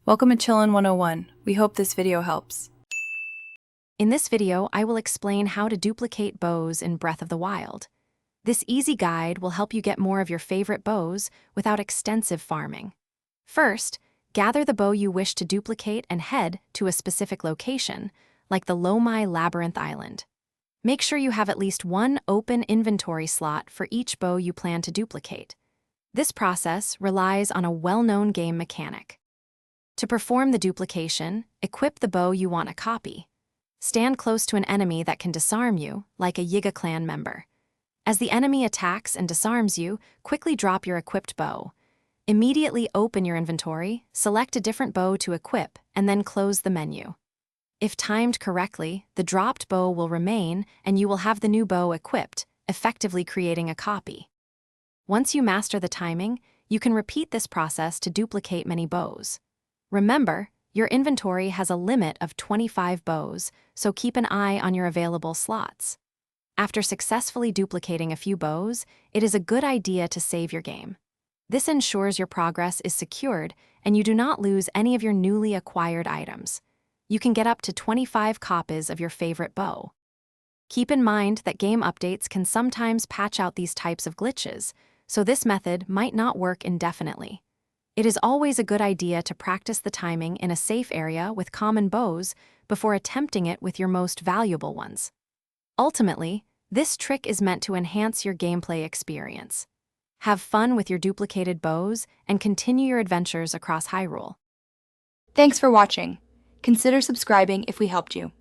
Welcome to Chillin' 101. We hope this video helps. In this video, I will explain how to duplicate bows in Breath of the Wild. This easy guide will help you get more of your favorite bows without extensive farming. First, gather the bow you wish to duplicate and head to a specific location, like the Lomai Labyrinth Island. Make sure you have at least one open inventory slot for each bow you plan to duplicate. This process relies on a well-known game mechanic. To perform the duplication, equip the bow you want to copy. Stand close to an enemy that can disarm you, like a Yiga clan member. As the enemy attacks and disarms you, quickly drop your equipped bow. Immediately open your inventory, select a different bow to equip, and then close the menu. If timed correctly, the dropped bow will remain and you will have the new bow equipped, effectively creating a copy. Once you master the timing, you can repeat this process to duplicate many bows. Remember, your inventory has a limit of 25 bows, so keep an eye on your available slots. After successfully duplicating a few bows, it is a good idea to save your game. This ensures your progress is secured and you do not lose any of your newly acquired items. You can get up to 25 copies of your favorite bow. Keep in mind that game updates can sometimes patch out these types of glitches, so this method might not work indefinitely. It is always a good idea to practice the timing in a safe area with common bows before attempting it with your most valuable ones. Ultimately, this trick is meant to enhance your gameplay experience. Have fun with your duplicated bows and continue your adventures across Hyrule. Thanks for watching. Consider subscribing if we helped you.